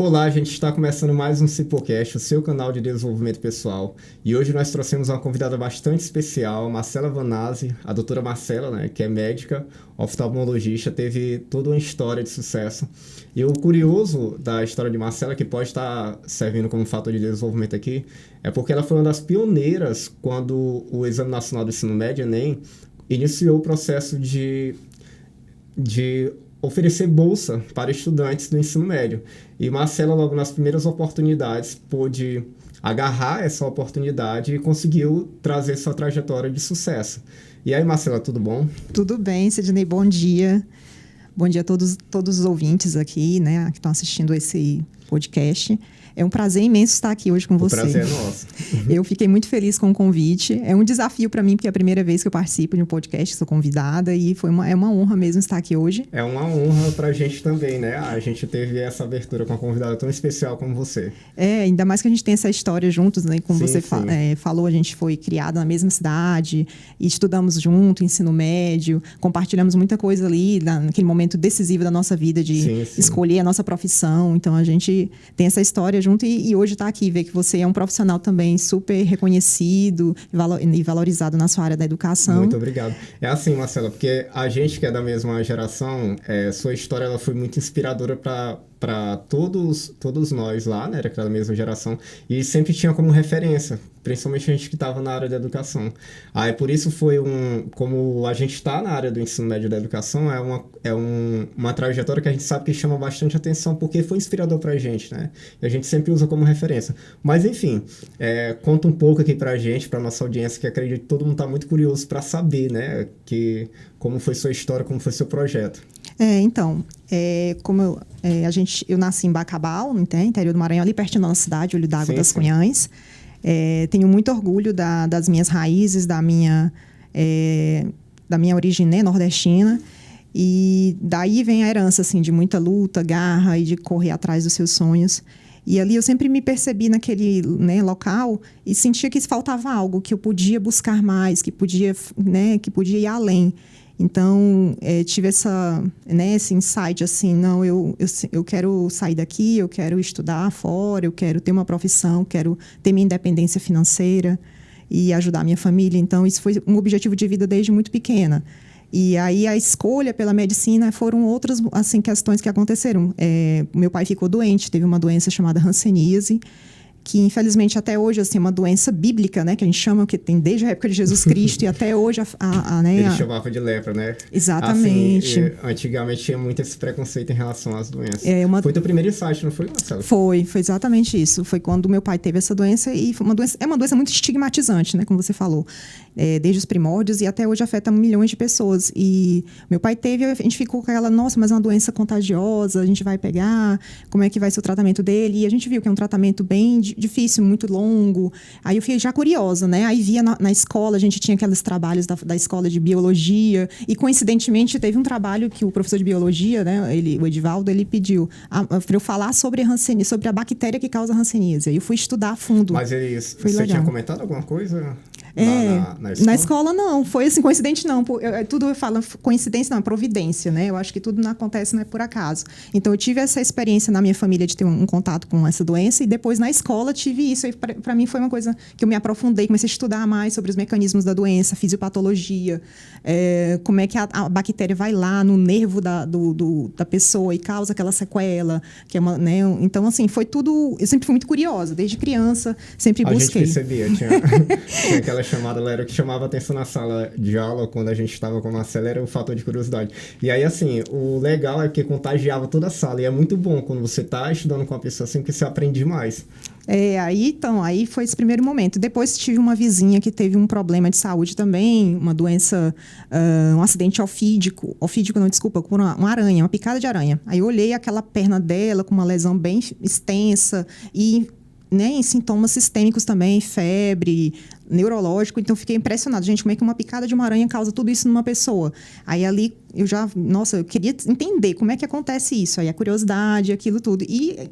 Olá, a gente está começando mais um Cipocast, o seu canal de desenvolvimento pessoal. E hoje nós trouxemos uma convidada bastante especial, Marcela Vanazzi, a doutora Marcela, né, que é médica, oftalmologista, teve toda uma história de sucesso. E o curioso da história de Marcela, que pode estar servindo como fator de desenvolvimento aqui, é porque ela foi uma das pioneiras quando o Exame Nacional do Ensino Médio, ENEM, iniciou o processo de oferecer bolsa para estudantes do ensino médio. E Marcela, logo nas primeiras oportunidades, pôde agarrar essa oportunidade e conseguiu trazer sua trajetória de sucesso. E aí, Marcela, tudo bom? Tudo bem, Sidney, bom dia. Bom dia a todos os ouvintes aqui, né, que estão assistindo esse podcast. É um prazer imenso estar aqui hoje com você. O prazer é nosso. Eu fiquei muito feliz com o convite. É um desafio para mim, porque é a primeira vez que eu participo de um podcast, sou convidada, e é uma honra mesmo estar aqui hoje. É uma honra para a gente também, né? A gente teve essa abertura com uma convidada tão especial como você. Ainda mais que a gente tem essa história juntos, né? Como você falou, a gente foi criada na mesma cidade, estudamos junto, ensino médio, compartilhamos muita coisa ali, naquele momento decisivo da nossa vida, de escolher a nossa profissão. Então, a gente tem essa história junto e hoje está aqui, ver que você é um profissional também super reconhecido e valorizado na sua área da educação. Muito obrigado. É assim, Marcela, porque a gente que é da mesma geração, sua história ela foi muito inspiradora para todos nós lá, né, daquela mesma geração, e sempre tinha como referência, principalmente a gente que estava na área da educação. Aí por isso como a gente está na área do ensino médio da educação, uma trajetória que a gente sabe que chama bastante atenção, porque foi inspirador para a gente, né, e a gente sempre usa como referência. Mas enfim, conta um pouco aqui para a gente, para nossa audiência, que acredito que todo mundo está muito curioso para saber, né, como foi sua história, como foi seu projeto. Como eu nasci em Bacabal, interior do Maranhão, ali pertinho da nossa cidade, Olho d'Água das Cunhães. Tenho muito orgulho das minhas raízes, da minha origem, né, nordestina. E daí vem a herança assim, de muita luta, garra e de correr atrás dos seus sonhos. E ali eu sempre me percebi naquele, né, local e sentia que faltava algo, que eu podia buscar mais, que podia ir além. Então, tive esse insight, assim, não, eu quero sair daqui, eu quero estudar fora, eu quero ter uma profissão, quero ter minha independência financeira e ajudar a minha família. Então, isso foi um objetivo de vida desde muito pequena. E aí, a escolha pela medicina foram outras, assim, questões que aconteceram. Meu pai ficou doente, teve uma doença chamada hanseníase, que infelizmente até hoje assim, é uma doença bíblica, né, que a gente chama, que tem desde a época de Jesus Cristo e até hoje Ele chamava de lepra, né? Exatamente. Assim, antigamente tinha muito esse preconceito em relação às doenças. Foi teu primeiro insight, não foi, Marcelo? Foi exatamente isso. Foi quando meu pai teve essa doença e foi uma doença muito estigmatizante, né, como você falou. Desde os primórdios e até hoje afeta milhões de pessoas. E meu pai teve, a gente ficou com aquela, nossa, mas é uma doença contagiosa, a gente vai pegar, como é que vai ser o tratamento dele? E a gente viu que é um tratamento bem difícil, muito longo. Aí eu fiquei já curiosa, né? Aí via na escola, a gente tinha aqueles trabalhos da escola de biologia e coincidentemente teve um trabalho que o professor de biologia, né, o Edivaldo, ele pediu para eu falar sobre a bactéria que causa hanseníase. Aí eu fui estudar a fundo. Mas você tinha comentado alguma coisa? Na escola? Na escola não, foi assim, coincidente não, tudo eu falo, coincidência não, é providência, né, eu acho que tudo não acontece, não é por acaso. Então eu tive essa experiência na minha família de ter um contato com essa doença e depois na escola tive isso, e para mim foi uma coisa que eu me aprofundei, comecei a estudar mais sobre os mecanismos da doença, fisiopatologia, como é que a bactéria vai lá no nervo da pessoa e causa aquela sequela, que é né, então assim, foi tudo, eu sempre fui muito curiosa, desde criança, sempre busquei. A gente percebia, tinha aquela chamada, ela era o que chamava atenção na sala de aula, quando a gente estava com a Marcela, era o fator de curiosidade. E aí, assim, o legal é que contagiava toda a sala, e é muito bom quando você está estudando com uma pessoa assim, porque você aprende mais. Aí foi esse primeiro momento. Depois tive uma vizinha que teve um problema de saúde também, uma doença, um acidente ofídico não, desculpa, por uma aranha, uma picada de aranha. Aí eu olhei aquela perna dela com uma lesão bem extensa e, né, em sintomas sistêmicos também, febre, neurológico, então fiquei impressionada, gente, como é que uma picada de uma aranha causa tudo isso numa pessoa? Aí ali nossa, eu queria entender como é que acontece isso. Aí a curiosidade, aquilo tudo. E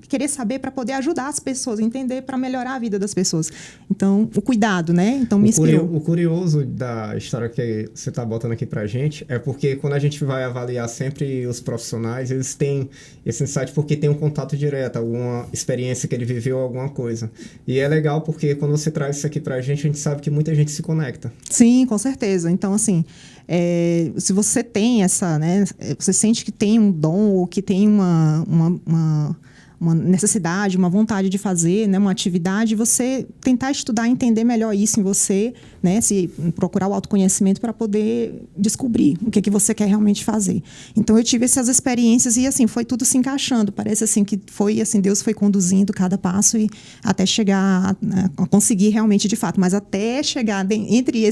querer saber para poder ajudar as pessoas, entender para melhorar a vida das pessoas. Então, o cuidado, né? Então, me inspirou. O curioso da história que você está botando aqui pra gente é porque quando a gente vai avaliar sempre os profissionais, eles têm esse insight porque tem um contato direto, alguma experiência que ele viveu, alguma coisa. E é legal porque quando você traz isso aqui pra gente, a gente sabe que muita gente se conecta. Sim, com certeza. Então, assim, se você tem essa, né, você sente que tem um dom ou que tem uma necessidade, uma vontade de fazer, né, uma atividade, você tentar estudar, entender melhor isso em você, né, se procurar o autoconhecimento para poder descobrir o que você quer realmente fazer. Então, eu tive essas experiências e, assim, foi tudo se encaixando. Parece, assim, que foi, assim, Deus foi conduzindo cada passo e até chegar a conseguir realmente, de fato. Mas até chegar entre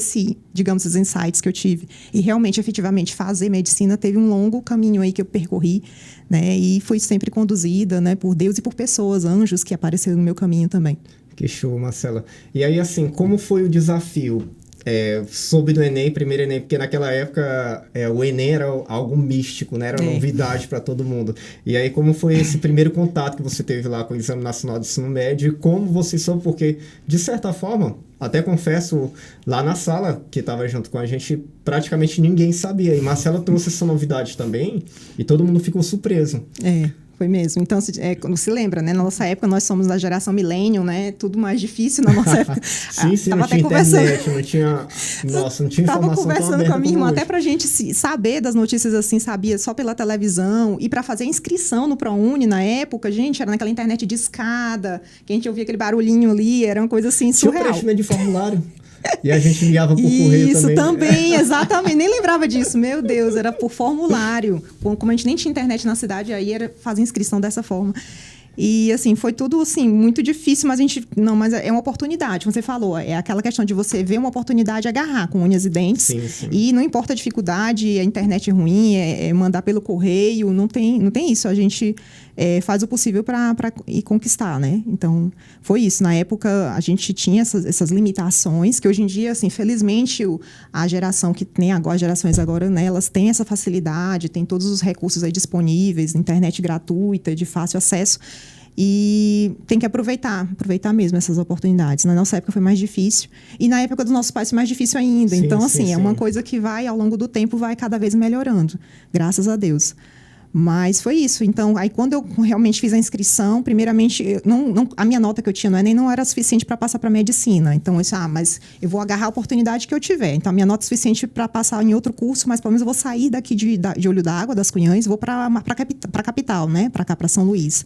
digamos, os insights que eu tive e realmente, efetivamente, fazer medicina, teve um longo caminho aí que eu percorri, né, e fui sempre conduzida, né, por Deus e por pessoas, anjos que apareceram no meu caminho também. Que show, Marcela. E aí, assim, como foi o desafio? Soube do Enem, primeiro Enem, porque naquela época o Enem era algo místico, né? Era novidade para todo mundo. E aí, como foi esse primeiro contato que você teve lá com o Exame Nacional de Ensino Médio? E como você soube? Porque, de certa forma, até confesso, lá na sala que estava junto com a gente, praticamente ninguém sabia. E Marcela trouxe essa novidade também e todo mundo ficou surpreso. Foi mesmo. Então, quando se lembra, né? Na nossa época, nós somos da geração millennium, né? Tudo mais difícil na nossa época. Sim, não tinha internet, não tinha... Nossa, não tinha informação. Estava conversando com a minha irmã, até pra gente saber das notícias, assim, sabia só pela televisão. E para fazer inscrição no ProUni, na época, gente, era naquela internet de escada, que a gente ouvia aquele barulhinho ali, era uma coisa assim, surreal. Tinha preenchimento de formulário. E a gente enviava por correio também. Isso também, exatamente. Nem lembrava disso. Meu Deus, era por formulário. Como a gente nem tinha internet na cidade, aí fazia inscrição dessa forma. E, assim, foi tudo, assim, muito difícil, mas mas é uma oportunidade, como você falou. É aquela questão de você ver uma oportunidade e agarrar com unhas e dentes. Sim, sim. E não importa a dificuldade, a internet ruim, mandar pelo correio, não tem isso. A gente faz o possível para ir conquistar, né? Então, foi isso. Na época, a gente tinha essas limitações, que hoje em dia, assim, felizmente, a geração que tem agora, as gerações agora, né, elas têm essa facilidade, tem todos os recursos aí disponíveis, internet gratuita, de fácil acesso. E tem que aproveitar mesmo essas oportunidades. Na nossa época foi mais difícil. E na época dos nossos pais foi mais difícil ainda. Sim, então, assim, é uma coisa que vai, ao longo do tempo, vai cada vez melhorando. Graças a Deus. Mas foi isso. Então, aí quando eu realmente fiz a inscrição, primeiramente, a minha nota que eu tinha no Enem não era suficiente para passar para medicina. Então, eu disse, mas eu vou agarrar a oportunidade que eu tiver. Então, a minha nota é suficiente para passar em outro curso, mas pelo menos eu vou sair daqui de Olho d'Água, das Cunhãs, e vou para a capital, né? Para cá, para São Luís.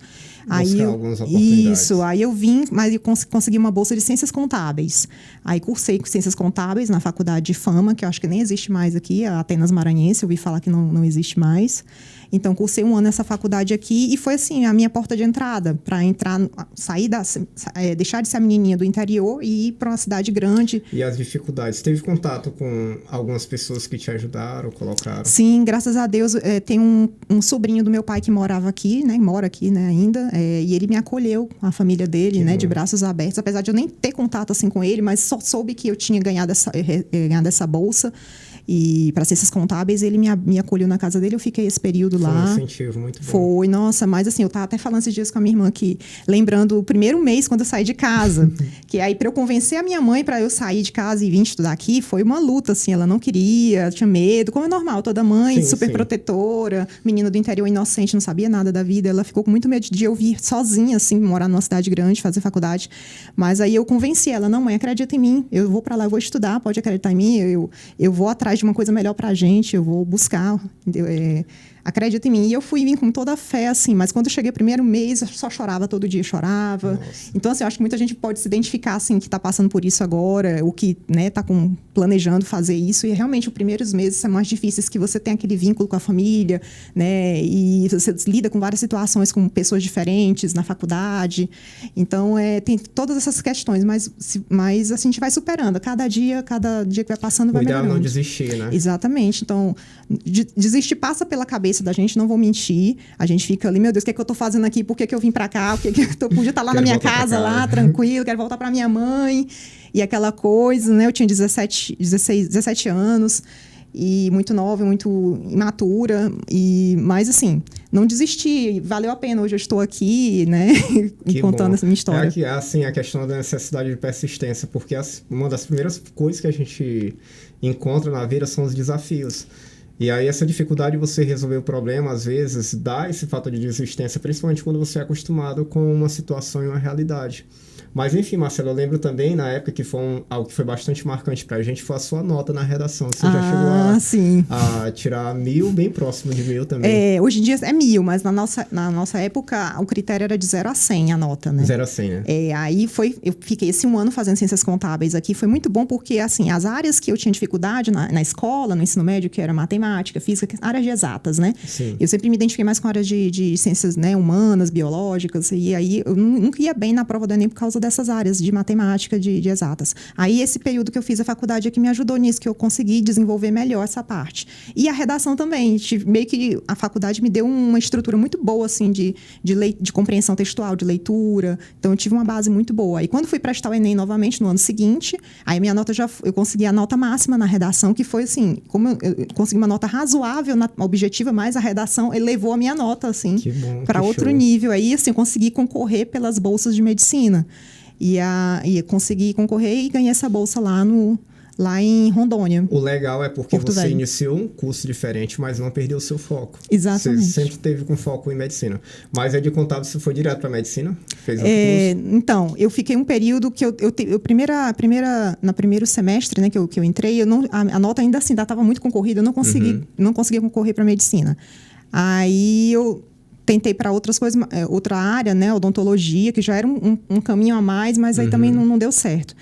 Aí algumas oportunidades. Isso, aí eu vim, mas eu consegui uma bolsa de Ciências Contábeis. Aí cursei Ciências Contábeis na Faculdade de Fama, que eu acho que nem existe mais aqui, a Atenas Maranhense, eu ouvi falar que não existe mais. Então, cursei um ano nessa faculdade aqui e foi, assim, a minha porta de entrada para sair deixar de ser a menininha do interior e ir para uma cidade grande. E as dificuldades? Teve contato com algumas pessoas que te ajudaram, colocaram? Sim, graças a Deus. Tem um sobrinho do meu pai que morava aqui, né? Mora aqui, né, ainda. E ele me acolheu, a família dele, né? De braços abertos. Apesar de eu nem ter contato, assim, com ele, mas só soube que eu tinha ganhado essa bolsa. E para Ciências Contábeis, ele me acolheu na casa dele, eu fiquei esse período lá. Foi um incentivo muito bom. Foi, nossa, mas assim, eu tava até falando esses dias com a minha irmã aqui, lembrando o primeiro mês quando eu saí de casa, que aí para eu convencer a minha mãe para eu sair de casa e vir estudar aqui, foi uma luta, assim, ela não queria, tinha medo, como é normal, toda mãe, super protetora, menina do interior inocente, não sabia nada da vida, ela ficou com muito medo de eu vir sozinha, assim, morar numa cidade grande, fazer faculdade, mas aí eu convenci ela, não, mãe, acredita em mim, eu vou para lá, eu vou estudar, pode acreditar em mim, eu vou atrás de uma coisa melhor pra gente, eu vou buscar, acredita em mim. E eu vim com toda a fé, assim, mas quando eu cheguei o primeiro mês, eu só chorava, todo dia chorava. Nossa. Então, assim, eu acho que muita gente pode se identificar, assim, que tá passando por isso agora, o que, né, tá planejando fazer isso. E realmente, os primeiros meses são mais difíceis, que você tem aquele vínculo com a família, né, e você lida com várias situações com pessoas diferentes na faculdade. Então, tem todas essas questões, mas assim, a gente vai superando. Cada dia que vai passando, vai melhorando. O ideal é não desistir, né? Exatamente. Então, desistir passa pela cabeça da gente, não vou mentir. A gente fica ali, meu Deus, o que é que eu tô fazendo aqui? Por que eu vim pra cá? Eu podia estar lá na minha casa, lá, tranquilo, quero voltar pra minha mãe. E aquela coisa, né? Eu tinha 17 anos. e muito nova, muito imatura, mas assim, não desisti, valeu a pena, hoje eu estou aqui, né, contando essa minha história. É que, assim, a questão da necessidade de persistência, porque uma das primeiras coisas que a gente encontra na vida são os desafios. E aí essa dificuldade de você resolver o problema, às vezes, dá esse fator de desistência, principalmente quando você é acostumado com uma situação e uma realidade. Mas, enfim, Marcelo, eu lembro também, na época, que foi algo que foi bastante marcante pra gente, foi a sua nota na redação. Você já chegou a tirar 1000, bem próximo de 1000 também. Hoje em dia é 1000, mas na nossa época, o critério era de 0 a 100 a nota, né? 0 a 100, né? Aí eu fiquei esse um ano fazendo ciências contábeis aqui. Foi muito bom porque, assim, as áreas que eu tinha dificuldade na escola, no ensino médio, que era matemática, física, áreas de exatas, né? Sim. Eu sempre me identifiquei mais com áreas de ciências, né, humanas, biológicas, e aí eu nunca ia bem na prova do Enem por causa dessas áreas de matemática, de exatas. Aí esse período que eu fiz a faculdade é que me ajudou nisso, que eu consegui desenvolver melhor essa parte. E a redação também, meio que a faculdade me deu uma estrutura muito boa, assim, de compreensão textual, de leitura, então eu tive uma base muito boa. Aí quando fui prestar o Enem novamente no ano seguinte, aí minha nota eu consegui a nota máxima na redação, que foi assim, como eu consegui uma nota razoável na objetiva, mas a redação elevou a minha nota, assim, para outro nível. Aí, assim, eu consegui concorrer pelas bolsas de medicina. E consegui concorrer e ganhei essa bolsa lá em Rondônia. O legal é porque Porto você Velho. iniciou um curso diferente, mas não perdeu o seu foco. Exatamente. Você sempre teve com foco em medicina. Mas é de contábil, você foi direto para medicina? Fez outro curso? Então, eu fiquei um período que no primeiro semestre, né, que eu entrei, a nota ainda assim estava muito concorrida, eu não conseguia concorrer para medicina. Aí eu tentei para outras coisas, outra área, né, odontologia, que já era um caminho a mais, mas aí também não deu certo.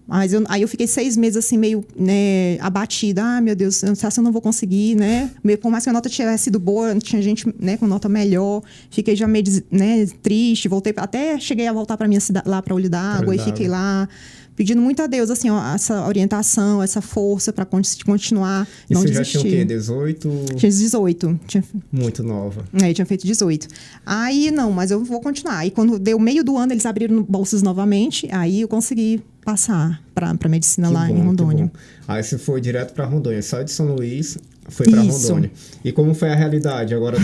Mas aí eu fiquei 6 meses assim, meio, né, abatida. Ah, meu Deus, não sei se eu não vou conseguir, né? Por mais que a nota tivesse sido boa, tinha gente, né, com nota melhor. Fiquei já meio, né, triste. Até cheguei a voltar para minha cidade, lá para Olho d'Água, e fiquei lá pedindo muito a Deus, assim, ó, essa orientação, essa força para continuar, e não você desistir. Já tinha o quê? 18? Tinha 18. Muito nova. Eu tinha feito 18. Aí, não, mas eu vou continuar. Aí, quando deu meio do ano, eles abriram bolsas novamente, aí eu consegui passar para medicina lá em Rondônia. Aí você foi direto para Rondônia, saiu de São Luís, foi para Rondônia. E como foi a realidade? Agora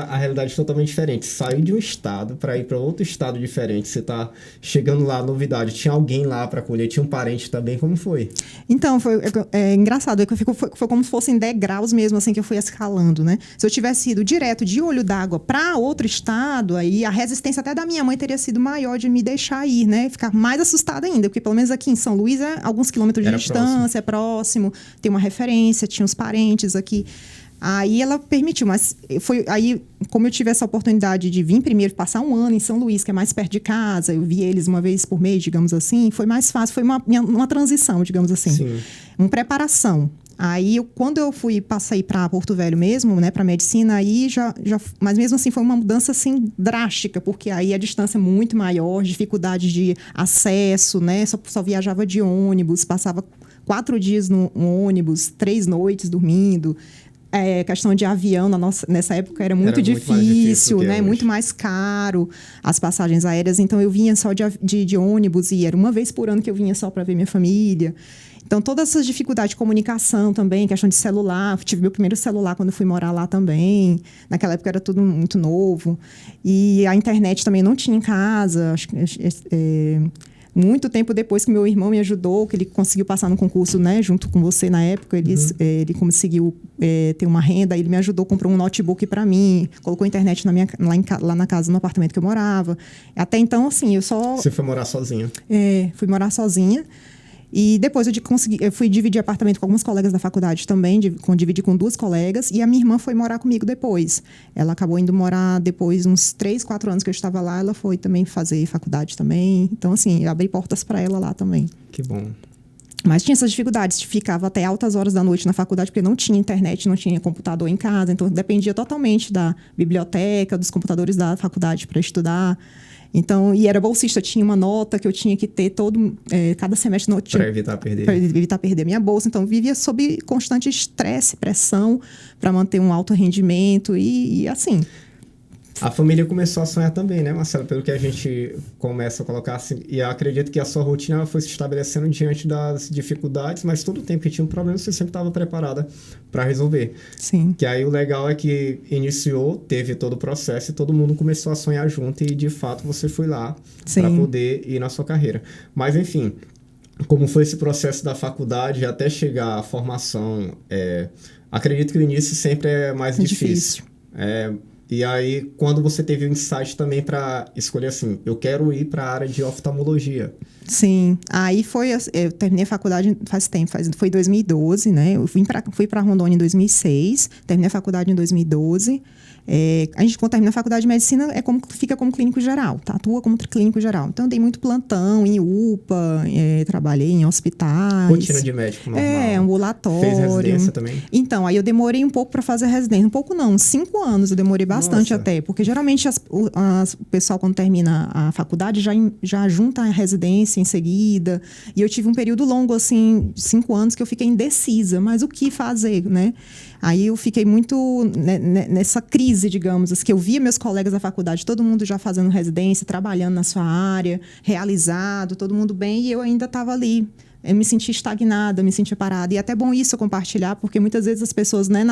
a realidade é totalmente diferente. Saiu de um estado para ir para outro estado diferente. Você tá chegando lá, novidade. Tinha alguém lá para acolher? Tinha um parente também? Como foi? Então, foi engraçado. Foi como se fossem degraus mesmo, assim, que eu fui escalando, né? Se eu tivesse ido direto de Olho d'Água para outro estado, aí a resistência até da minha mãe teria sido maior de me deixar ir, né? Ficar mais assustada ainda, porque pelo menos aqui em São Luís é alguns quilômetros de distância, é próximo, tem uma referência, tinha uns parentes aqui. Aí ela permitiu, mas aí, como eu tive essa oportunidade de vir primeiro, passar um ano em São Luís, que é mais perto de casa, eu vi eles uma vez por mês, digamos assim, foi mais fácil, foi uma transição, digamos assim. Sim. Uma preparação. Aí, quando eu passei para Porto Velho mesmo, né, para medicina, aí mas mesmo assim foi uma mudança assim drástica, porque aí a distância é muito maior, dificuldade de acesso, né, só viajava de ônibus, passava 4 dias no ônibus, 3 noites dormindo. Questão de avião nessa época era muito difícil, né? Muito mais caro as passagens aéreas. Então, eu vinha só de ônibus e era uma vez por ano que eu vinha só para ver minha família. Então, todas essas dificuldades de comunicação também, questão de celular. Tive meu primeiro celular quando eu fui morar lá também. Naquela época era tudo muito novo. E a internet também não tinha em casa. Acho que muito tempo depois que meu irmão me ajudou, que ele conseguiu passar no concurso, né, junto com você na época, ele conseguiu ter uma renda, ele me ajudou, comprou um notebook para mim, colocou a internet lá na casa, no apartamento que eu morava. Até então, assim, Você foi morar sozinha? Fui morar sozinha. E depois eu fui dividir apartamento com alguns colegas da faculdade também, dividi com 2 colegas, e a minha irmã foi morar comigo depois. Ela acabou indo morar depois, uns 3, 4 anos que eu estava lá, ela foi também fazer faculdade também. Então, assim, eu abri portas para ela lá também. Que bom. Mas tinha essas dificuldades, ficava até altas horas da noite na faculdade, porque não tinha internet, não tinha computador em casa, então dependia totalmente da biblioteca, dos computadores da faculdade para estudar. Então, e era bolsista, tinha uma nota que eu tinha que ter cada semestre. Para evitar perder. Para evitar perder a minha bolsa. Então, vivia sob constante estresse, pressão, para manter um alto rendimento e assim. A família começou a sonhar também, né, Marcelo? Pelo que a gente começa a colocar assim, e eu acredito que a sua rotina ela foi se estabelecendo diante das dificuldades, mas todo tempo que tinha um problema, você sempre estava preparada para resolver. Sim. Que aí o legal é que iniciou, teve todo o processo e todo mundo começou a sonhar junto e, de fato, você foi lá para poder ir na sua carreira. Mas, enfim, como foi esse processo da faculdade até chegar à formação, acredito que o início sempre é mais difícil. E aí, quando você teve o insight também para escolher assim, eu quero ir para a área de oftalmologia. Sim, aí eu terminei a faculdade faz tempo, foi 2012, né? Eu fui para Rondônia em 2006, terminei a faculdade em 2012. A gente, quando termina a faculdade de medicina, fica como clínico geral, tá? Atua como clínico geral. Então, eu dei muito plantão em UPA, trabalhei em hospitais. Rotina de médico normal. Ambulatório. Fez residência também? Então, aí eu demorei um pouco para fazer a residência. Um pouco não, 5 anos eu demorei bastante. Nossa. Até. Porque, geralmente, o pessoal, quando termina a faculdade, já junta a residência em seguida. E eu tive um período longo, assim, 5 anos, que eu fiquei indecisa. Mas o que fazer, né? Aí eu fiquei muito nessa crise, digamos, que eu via meus colegas da faculdade, todo mundo já fazendo residência, trabalhando na sua área, realizado, todo mundo bem, e eu ainda estava ali. Eu me sentia estagnada, me sentia parada. E é até bom isso eu compartilhar, porque muitas vezes as pessoas, né,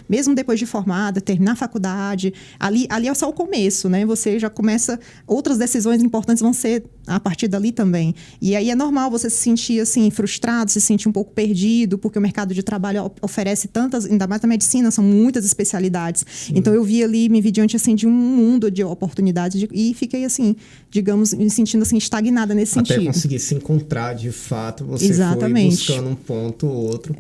mesmo depois de formada, terminar a faculdade, ali é só o começo, né? Você já começa, outras decisões importantes vão ser a partir dali também. E aí é normal você se sentir, assim, frustrado, se sentir um pouco perdido, porque o mercado de trabalho oferece tantas, ainda mais na medicina, são muitas especialidades. Sim. Então, eu me vi diante, assim, de um mundo de oportunidades e fiquei, assim, digamos, me sentindo, assim, estagnada nesse sentido. Até conseguir se encontrar, de fato, você Exatamente. foi buscando um ponto ou outro.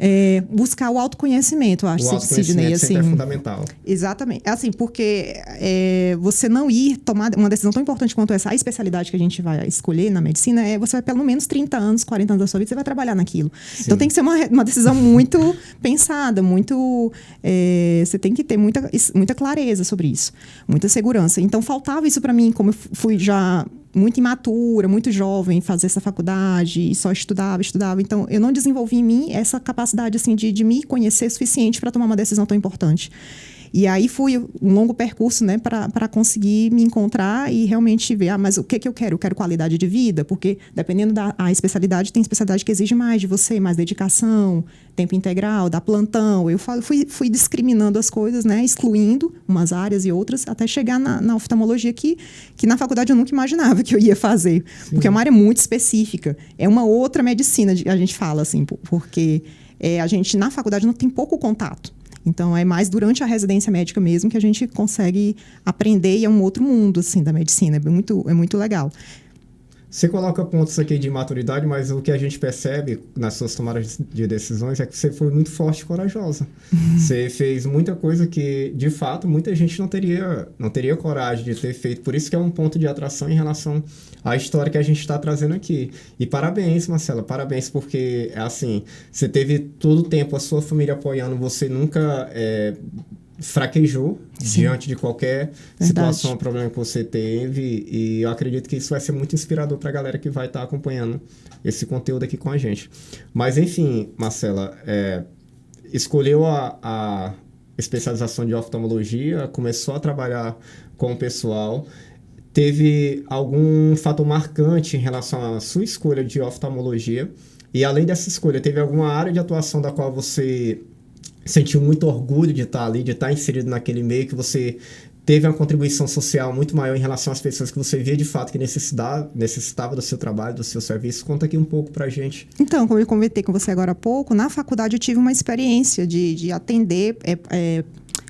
Buscar o autoconhecimento, eu acho, Sidney, assim, sempre é fundamental. Exatamente. Assim, porque você não ir tomar uma decisão tão importante quanto essa, a especialidade que a gente vai escolher na medicina, você vai pelo menos 30 anos, 40 anos da sua vida, você vai trabalhar naquilo. Sim. Então, tem que ser uma decisão muito pensada, muito... você tem que ter muita clareza sobre isso, muita segurança. Então, faltava isso para mim, como eu fui já muito imatura, muito jovem, fazer essa faculdade e só estudava. Então, eu não desenvolvi em mim essa capacidade, assim, de me conhecer suficiente para tomar uma decisão tão importante. E aí fui um longo percurso, né, para conseguir me encontrar e realmente ver, mas o que eu quero? Eu quero qualidade de vida, porque dependendo da especialidade, tem especialidade que exige mais de você, mais dedicação, tempo integral, dá plantão. Eu fui discriminando as coisas, né, excluindo umas áreas e outras, até chegar na oftalmologia que na faculdade eu nunca imaginava que eu ia fazer. Sim. Porque é uma área muito específica. É uma outra medicina, a gente fala assim, porque a gente na faculdade não tem pouco contato. Então, é mais durante a residência médica mesmo que a gente consegue aprender e é um outro mundo, assim, da medicina. É muito legal. Você coloca pontos aqui de maturidade, mas o que a gente percebe nas suas tomadas de decisões é que você foi muito forte e corajosa. Você fez muita coisa que, de fato, muita gente não teria coragem de ter feito. Por isso que é um ponto de atração em relação à história que a gente está trazendo aqui. E parabéns, Marcela, parabéns, porque, assim, você teve todo o tempo a sua família apoiando, você nunca... fraquejou. Sim. Diante de qualquer situação, problema que você teve, e eu acredito que isso vai ser muito inspirador para a galera que vai estar acompanhando esse conteúdo aqui com a gente. Mas, enfim, Marcela, escolheu a especialização de oftalmologia, começou a trabalhar com o pessoal, teve algum fator marcante em relação à sua escolha de oftalmologia, e além dessa escolha, teve alguma área de atuação da qual você sentiu muito orgulho de estar ali, de estar inserido naquele meio, que você teve uma contribuição social muito maior em relação às pessoas que você via de fato que necessitava do seu trabalho, do seu serviço? Conta aqui um pouco pra gente. Então, como eu comentei com você agora há pouco, na faculdade eu tive uma experiência de atender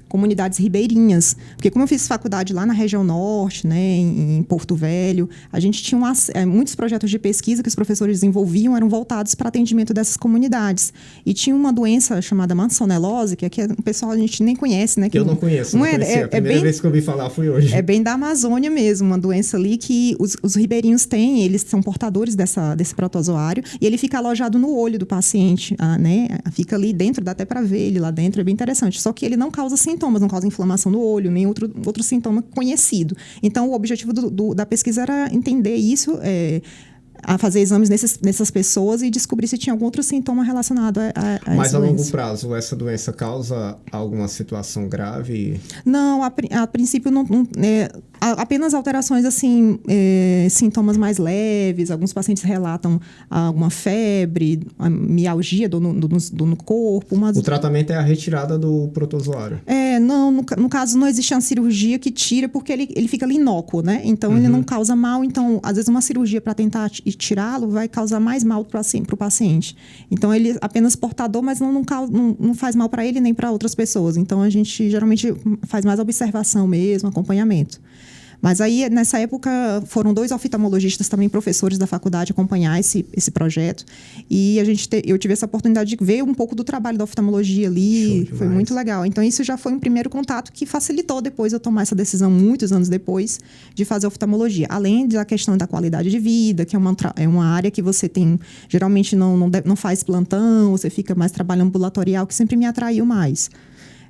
comunidades ribeirinhas, porque como eu fiz faculdade lá na região norte, né, em Porto Velho, a gente tinha muitos projetos de pesquisa que os professores desenvolviam, eram voltados para atendimento dessas comunidades. E tinha uma doença chamada mansonelose, que aqui o pessoal a gente nem conhece, né? Que eu não conheço, não conhecia. A primeira vez que eu ouvi falar foi hoje. É bem da Amazônia mesmo, uma doença ali que os ribeirinhos têm, eles são portadores desse protozoário, e ele fica alojado no olho do paciente, né? Fica ali dentro, dá até para ver ele lá dentro, é bem interessante. Só que ele não causa sintomas, não causa inflamação no olho, nem outro sintoma conhecido. Então, o objetivo da pesquisa era entender isso, a fazer exames nessas pessoas e descobrir se tinha algum outro sintoma relacionado a Mas essa a longo doença. prazo, essa doença causa alguma situação grave? Não, a princípio apenas alterações assim, sintomas mais leves. Alguns pacientes relatam alguma febre, mialgia, dor no corpo. O tratamento é a retirada do protozoário. Não, no caso não existe uma cirurgia que tira porque ele fica ali inócuo, né? Então ele não causa mal. Então, às vezes uma cirurgia para tentar tirá-lo vai causar mais mal para o paciente. Então ele é apenas portador, mas não faz mal para ele nem para outras pessoas. Então a gente geralmente faz mais observação mesmo, acompanhamento. Mas aí, nessa época, foram 2 oftalmologistas, também professores da faculdade, acompanhar esse projeto. E eu tive essa oportunidade de ver um pouco do trabalho da oftalmologia ali. Foi muito legal. Então, isso já foi um primeiro contato que facilitou depois eu tomar essa decisão, muitos anos depois, de fazer oftalmologia. Além da questão da qualidade de vida, que é uma área que você tem... Geralmente, não faz plantão, você fica mais trabalho ambulatorial, que sempre me atraiu mais.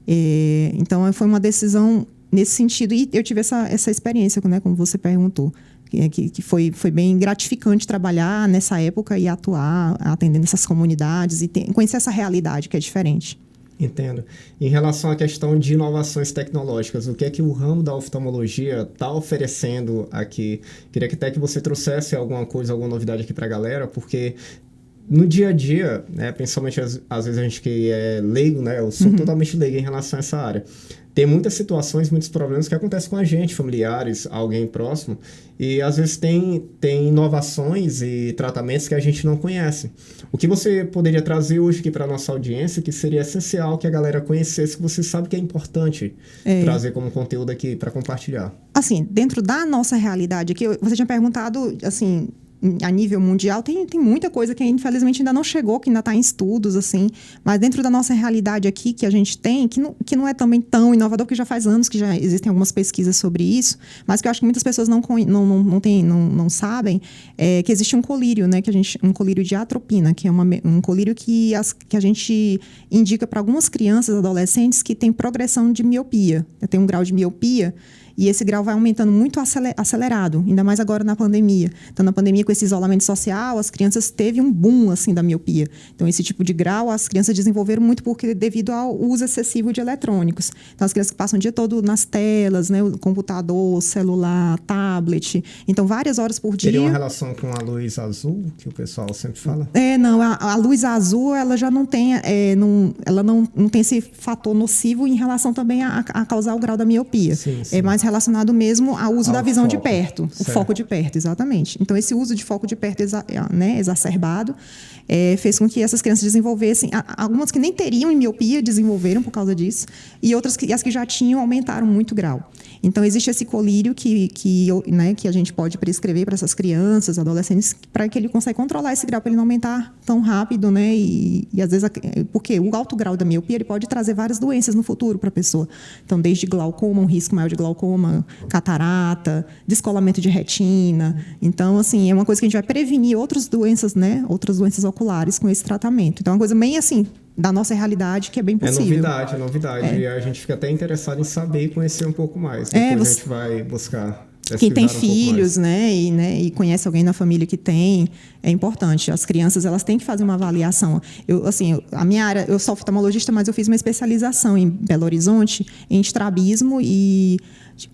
Então, foi uma decisão... nesse sentido, e eu tive essa experiência, né, como você perguntou, que foi bem gratificante trabalhar nessa época e atuar, atendendo essas comunidades e conhecer essa realidade que é diferente. Entendo. Em relação à questão de inovações tecnológicas, o que é que o ramo da oftalmologia está oferecendo aqui? Queria que até que você trouxesse alguma coisa, alguma novidade aqui para a galera, porque... no dia a dia, né, principalmente às vezes a gente que é leigo, né, eu sou totalmente leigo em relação a essa área. Tem muitas situações, muitos problemas que acontecem com a gente, familiares, alguém próximo, e às vezes tem inovações e tratamentos que a gente não conhece. O que você poderia trazer hoje aqui para a nossa audiência, que seria essencial que a galera conhecesse, que você sabe que é importante trazer como conteúdo aqui para compartilhar? Assim, dentro da nossa realidade aqui, você tinha perguntado, assim... a nível mundial, tem muita coisa que infelizmente ainda não chegou, que ainda está em estudos, assim. Mas dentro da nossa realidade aqui, que a gente tem, que não é também tão inovador, porque já faz anos que já existem algumas pesquisas sobre isso, mas que eu acho que muitas pessoas não sabem, que existe um colírio, né? Um colírio de atropina, que é um colírio que a gente indica para algumas crianças, adolescentes, que têm progressão de miopia. Tem um grau de miopia. E esse grau vai aumentando muito acelerado, ainda mais agora na pandemia. Então, na pandemia, com esse isolamento social, as crianças teve um boom, assim, da miopia. Então, esse tipo de grau, as crianças desenvolveram muito devido ao uso excessivo de eletrônicos. Então, as crianças que passam o dia todo nas telas, né? O computador, celular, tablet. Então, várias horas por dia. Teria uma relação com a luz azul, que o pessoal sempre fala? Não. A luz azul, ela já não tem... ela não tem esse fator nocivo em relação também a causar o grau da miopia. Sim. É mais relacionado mesmo ao uso da visão de perto. Certo. O foco de perto, exatamente. Então, esse uso de foco de perto exacerbado fez com que essas crianças desenvolvessem... Algumas que nem teriam miopia desenvolveram por causa disso. E outras as que já tinham aumentaram muito o grau. Então, existe esse colírio que a gente pode prescrever para essas crianças, adolescentes, para que ele consiga controlar esse grau, para ele não aumentar tão rápido, né? E às vezes... porque o alto grau da miopia ele pode trazer várias doenças no futuro para a pessoa. Então, desde glaucoma, um risco maior de glaucoma, catarata, descolamento de retina. Então, assim, é uma coisa que a gente vai prevenir outras doenças, né? Outras doenças oculares com esse tratamento. Então, é uma coisa bem assim... da nossa realidade, que é bem possível. É novidade. E a gente fica até interessado em saber e conhecer um pouco mais. Depois a gente vai buscar. Quem tem filhos, né, e conhece alguém na família que tem, é importante. As crianças, elas têm que fazer uma avaliação. A minha área, eu sou oftalmologista, mas eu fiz uma especialização em Belo Horizonte, em estrabismo e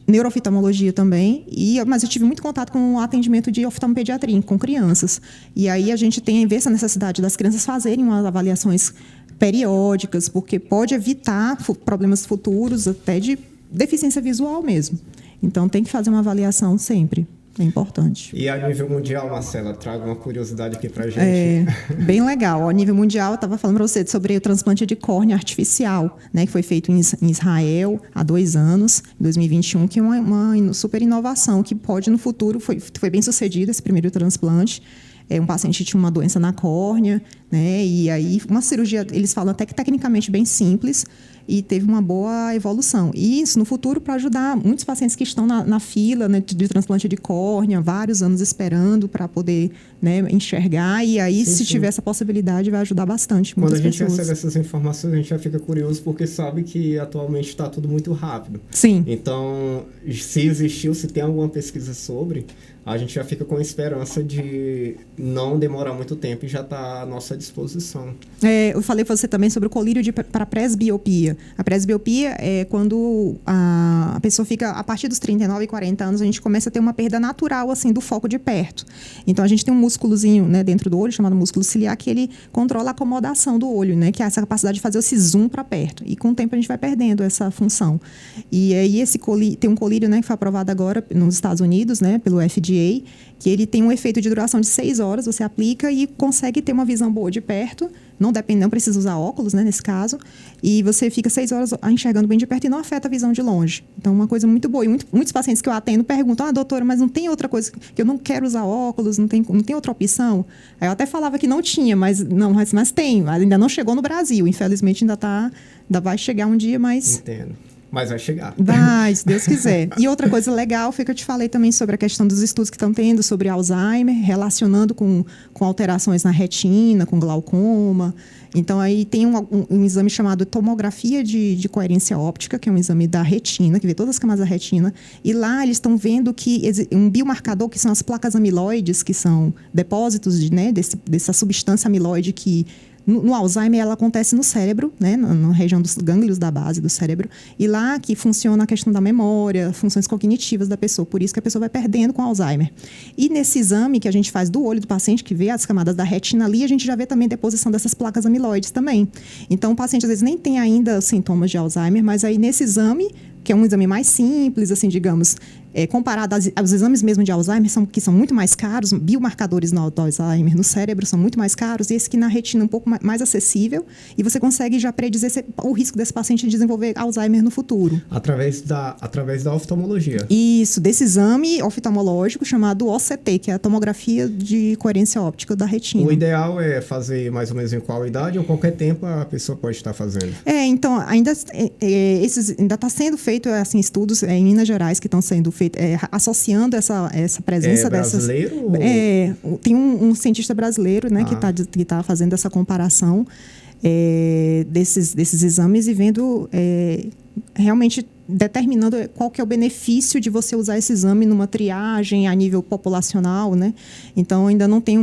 neurooftalmologia também, mas eu tive muito contato com o atendimento de oftalmopediatria, com crianças. E aí a gente vê essa necessidade das crianças fazerem umas avaliações periódicas, porque pode evitar problemas futuros, até de deficiência visual mesmo. Então, tem que fazer uma avaliação sempre. É importante. E a nível mundial, Marcela, traga uma curiosidade aqui pra gente. Bem legal. A nível mundial, eu estava falando para você sobre o transplante de córnea artificial, né, que foi feito em Israel há 2 anos, em 2021, que é uma super inovação, que pode, no futuro, foi bem sucedido esse primeiro transplante. Um paciente tinha uma doença na córnea, né? E aí uma cirurgia, eles falam até que tecnicamente bem simples, e teve uma boa evolução. E isso, no futuro, para ajudar muitos pacientes que estão na fila, né, de transplante de córnea, vários anos esperando para poder, né, enxergar. E aí, se tiver essa possibilidade, vai ajudar bastante Quando muitas a gente pessoas. recebe essas informações, a gente já fica curioso, porque sabe que atualmente está tudo muito rápido. Sim. Então, se existiu, se tem alguma pesquisa sobre, a gente já fica com a esperança de não demorar muito tempo e já está à nossa disposição. Eu falei para você também sobre o colírio para presbiopia. A presbiopia é quando a pessoa fica, a partir dos 39 e 40 anos, a gente começa a ter uma perda natural, assim, do foco de perto. Então, a gente tem um músculozinho, né, dentro do olho, chamado músculo ciliar, que ele controla a acomodação do olho, né, que é essa capacidade de fazer esse zoom para perto. E com o tempo a gente vai perdendo essa função. E aí tem um colírio, né, que foi aprovado agora nos Estados Unidos, né, pelo FDA, que ele tem um efeito de duração de 6 horas, você aplica e consegue ter uma visão boa de perto, não precisa usar óculos, né, nesse caso, e você fica 6 horas enxergando bem de perto e não afeta a visão de longe. Então, uma coisa muito boa. E muitos pacientes que eu atendo perguntam, doutora, mas não tem outra coisa, que eu não quero usar óculos, não tem outra opção? Aí eu até falava que não tinha, mas tem, ainda não chegou no Brasil, infelizmente ainda vai chegar um dia, mas... Entendo. Mas vai chegar. Vai, se Deus quiser. E outra coisa legal foi que eu te falei também sobre a questão dos estudos que estão tendo sobre Alzheimer, relacionando com alterações na retina, com glaucoma. Então, aí tem um exame chamado tomografia de coerência óptica, que é um exame da retina, que vê todas as camadas da retina. E lá eles estão vendo que um biomarcador, que são as placas amiloides, que são depósitos dessa substância amiloide que... No Alzheimer, ela acontece no cérebro, né, na região dos gânglios da base do cérebro, e lá que funciona a questão da memória, funções cognitivas da pessoa, por isso que a pessoa vai perdendo com Alzheimer. E nesse exame que a gente faz do olho do paciente, que vê as camadas da retina ali, a gente já vê também a deposição dessas placas amiloides também. Então, o paciente às vezes nem tem ainda sintomas de Alzheimer, mas aí nesse exame, que é um exame mais simples, assim, digamos, comparado aos exames mesmo de Alzheimer, que são muito mais caros, biomarcadores do Alzheimer no cérebro são muito mais caros, e esse que na retina é um pouco mais acessível, e você consegue já predizer o risco desse paciente de desenvolver Alzheimer no futuro. Através da oftalmologia. Isso, desse exame oftalmológico chamado OCT, que é a tomografia de coerência óptica da retina. O ideal é fazer mais ou menos em qual idade ou qualquer tempo a pessoa pode estar fazendo? Então, ainda está sendo feito assim, estudos em Minas Gerais que estão sendo feitos, associando essa presença dessas... Brasileiro? Tem um cientista brasileiro, né, que tá fazendo essa comparação desses exames e vendo realmente determinando qual que é o benefício de você usar esse exame numa triagem a nível populacional, né? Então, ainda não tem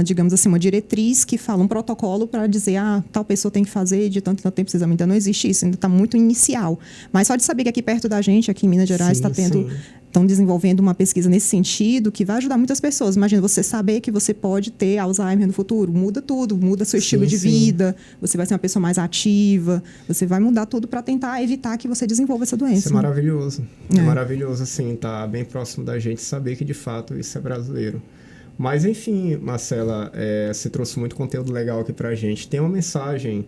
digamos assim, uma diretriz que fala, um protocolo para dizer, tal pessoa tem que fazer de tanto tempo esse exame. Ainda não existe isso, ainda está muito inicial. Mas só de saber que aqui perto da gente, aqui em Minas Gerais, estão desenvolvendo uma pesquisa nesse sentido que vai ajudar muitas pessoas. Imagina você saber que você pode ter Alzheimer no futuro. Muda tudo, muda seu estilo de vida, você vai ser uma pessoa mais ativa, você vai mudar tudo para tentar evitar que você desenvolva essa doença. Isso é maravilhoso. É maravilhoso, assim, tá bem próximo da gente saber que, de fato, isso é brasileiro. Mas, enfim, Marcela, você trouxe muito conteúdo legal aqui pra gente. Tem uma mensagem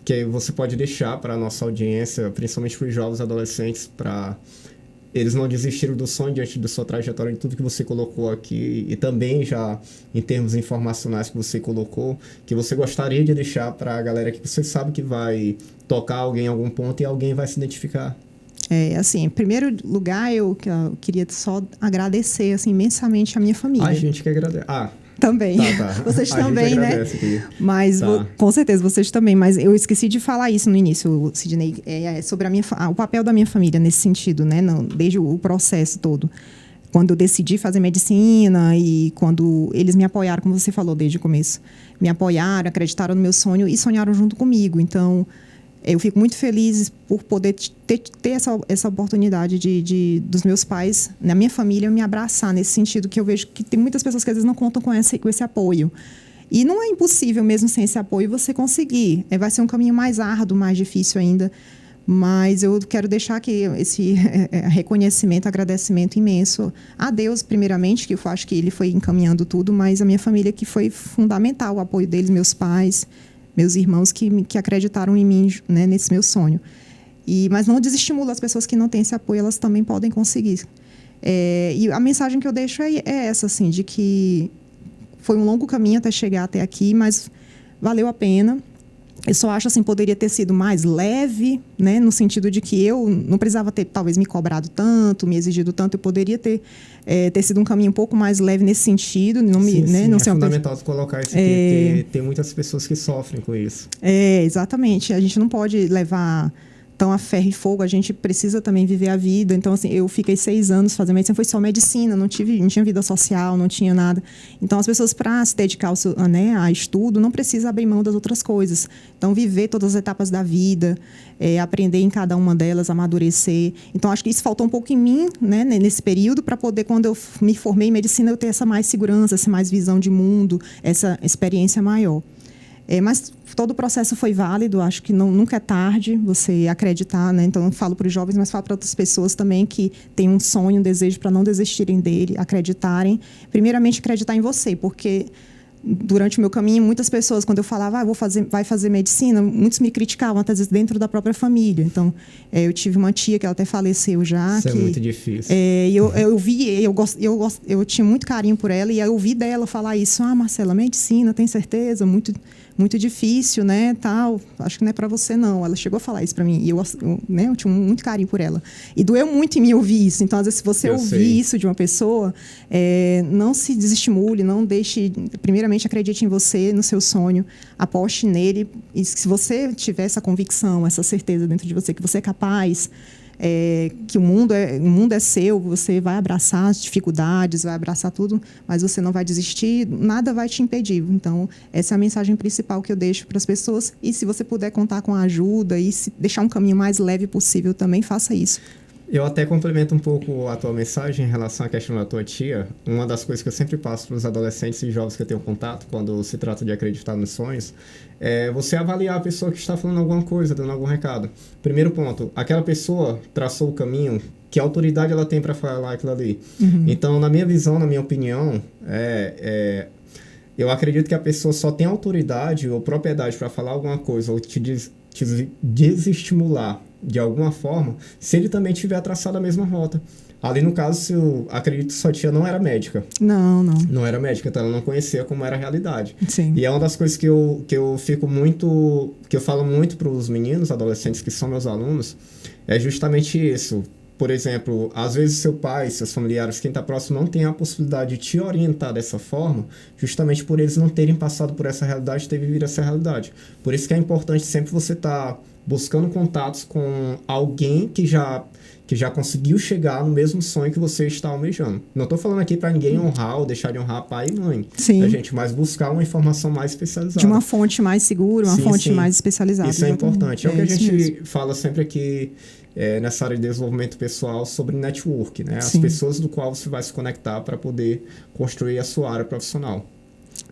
que você pode deixar para a nossa audiência, principalmente para os jovens adolescentes, para eles não desistirem do sonho diante da sua trajetória, de tudo que você colocou aqui, e também já em termos informacionais que você colocou, que você gostaria de deixar para a galera que você sabe que vai tocar alguém em algum ponto e alguém vai se identificar. Assim, em primeiro lugar, eu queria só agradecer assim, imensamente a minha família. A gente que agradece. Também. Tá. Vocês também, né? Aqui. Mas, com certeza, vocês também. Mas eu esqueci de falar isso no início, Sidney, sobre o papel da minha família nesse sentido, né? Desde o processo todo. Quando eu decidi fazer medicina e quando eles me apoiaram, como você falou desde o começo, me apoiaram, acreditaram no meu sonho e sonharam junto comigo. Então, eu fico muito feliz por poder ter essa oportunidade dos meus pais, na minha família, me abraçar nesse sentido, que eu vejo que tem muitas pessoas que às vezes não contam com esse apoio. E não é impossível, mesmo sem esse apoio, você conseguir. Vai ser um caminho mais árduo, mais difícil ainda. Mas eu quero deixar aqui esse reconhecimento, agradecimento imenso a Deus, primeiramente, que eu acho que Ele foi encaminhando tudo, mas a minha família, que foi fundamental, o apoio deles, meus pais, meus irmãos que acreditaram em mim, né, nesse meu sonho. Mas não desestimulo as pessoas que não têm esse apoio, elas também podem conseguir. E a mensagem que eu deixo é essa, assim, de que foi um longo caminho até chegar até aqui, mas valeu a pena. Eu só acho assim, poderia ter sido mais leve, né? No sentido de que eu não precisava ter, talvez, me cobrado tanto, me exigido tanto. Eu poderia ter sido um caminho um pouco mais leve nesse sentido. Não me, Sim, né? sim, Não é ser uma fundamental tu colocar isso aqui, porque tem muitas pessoas que sofrem com isso. Exatamente. A gente não pode levar tão a ferro e fogo, a gente precisa também viver a vida. Então, assim, eu fiquei 6 anos fazendo medicina, foi só medicina, não tinha vida social, não tinha nada. Então, as pessoas, para se dedicar a estudo, não precisa abrir mão das outras coisas. Então, viver todas as etapas da vida, aprender em cada uma delas, amadurecer. Então, acho que isso faltou um pouco em mim, né, nesse período, para poder, quando eu me formei em medicina, eu ter essa mais segurança, essa mais visão de mundo, essa experiência maior. Mas todo o processo foi válido, acho que nunca é tarde você acreditar, né? Então, eu falo para os jovens, mas falo para outras pessoas também que têm um sonho, um desejo para não desistirem dele, acreditarem. Primeiramente, acreditar em você, porque durante o meu caminho, muitas pessoas, quando eu falava, vai fazer medicina, muitos me criticavam, até às vezes dentro da própria família. Então, eu tive uma tia que ela até faleceu já. Isso é muito difícil. Eu tinha muito carinho por ela, e eu ouvi dela falar isso. Marcela, medicina, tem certeza? Muito difícil, né, tal. Acho que não é para você, não. Ela chegou a falar isso para mim. E eu tinha muito carinho por ela. E doeu muito em mim ouvir isso. Então, às vezes, se você ouvir isso de uma pessoa, não se desestimule, não deixe... Primeiramente, acredite em você, no seu sonho. Aposte nele. E se você tiver essa convicção, essa certeza dentro de você, que você é capaz... que o mundo é seu, você vai abraçar as dificuldades, vai abraçar tudo, mas você não vai desistir, nada vai te impedir. Então, essa é a mensagem principal que eu deixo para as pessoas. E se você puder contar com a ajuda e deixar um caminho mais leve possível também, faça isso. Eu até complemento um pouco a tua mensagem em relação à questão da tua tia. Uma das coisas que eu sempre passo para os adolescentes e jovens que eu tenho contato, quando se trata de acreditar nos sonhos, é você avaliar a pessoa que está falando alguma coisa, dando algum recado. Primeiro ponto, aquela pessoa traçou o caminho, que autoridade ela tem para falar aquilo ali? Uhum. Então, na minha visão, na minha opinião, eu acredito que a pessoa só tem autoridade ou propriedade para falar alguma coisa ou te desestimular de alguma forma, se ele também tiver traçado a mesma rota. Ali no caso, eu acredito que sua tia não era médica. Não era médica, então ela não conhecia como era a realidade. Sim. E é uma das coisas que eu fico muito... que eu falo muito para os meninos, adolescentes que são meus alunos, é justamente isso. Por exemplo, às vezes seu pai, seus familiares, quem está próximo, não tem a possibilidade de te orientar dessa forma, justamente por eles não terem passado por essa realidade, ter vivido essa realidade. Por isso que é importante sempre você estar buscando contatos com alguém que já conseguiu chegar no mesmo sonho que você está almejando. Não estou falando aqui para ninguém honrar ou deixar de honrar pai e mãe, sim, né, gente? Mas buscar uma informação mais especializada. De uma fonte mais segura, uma fonte mais especializada. Isso exatamente. É importante. É o que a gente mesmo fala sempre aqui nessa área de desenvolvimento pessoal sobre network, né? As Sim. pessoas do qual você vai se conectar para poder construir a sua área profissional.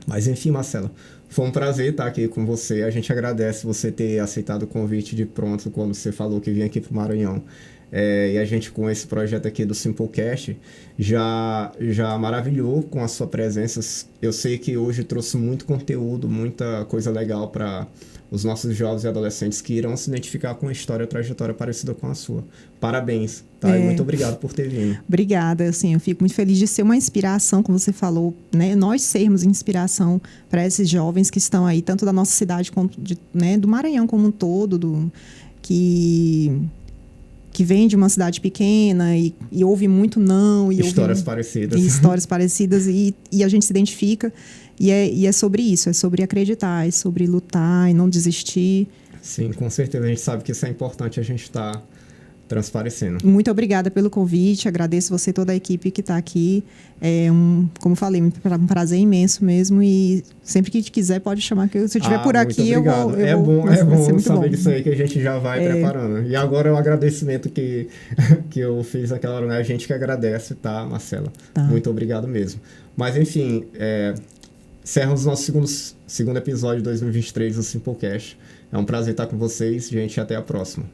Mas enfim, Marcela, foi um prazer estar aqui com você. A gente agradece você ter aceitado o convite de pronto quando você falou que vinha aqui para o Maranhão. E a gente, com esse projeto aqui do Simplecast, já maravilhou com a sua presença. Eu sei que hoje trouxe muito conteúdo, muita coisa legal para os nossos jovens e adolescentes que irão se identificar com uma história, trajetória parecida com a sua. Parabéns, tá? E muito obrigado por ter vindo. Obrigada, assim, eu fico muito feliz de ser uma inspiração, como você falou, né? Nós sermos inspiração para esses jovens que estão aí, tanto da nossa cidade quanto do Maranhão como um todo, que vem de uma cidade pequena e ouve muito não. E histórias parecidas. Histórias parecidas e a gente se identifica. E é sobre isso, é sobre acreditar, é sobre lutar e não desistir. Sim, com certeza. A gente sabe que isso é importante, a gente está transparecendo. Muito obrigada pelo convite, agradeço você e toda a equipe que está aqui. Como falei, um prazer imenso mesmo e sempre que quiser pode chamar, que se eu estiver por aqui eu vou... É bom saber disso aí que a gente já vai preparando. E agora é o agradecimento que eu fiz naquela hora, né? A gente que agradece, tá, Marcela? Tá. Muito obrigado mesmo. Mas enfim, encerramos o nosso segundo episódio de 2023 do Simplecast. É um prazer estar com vocês, gente, e até a próxima.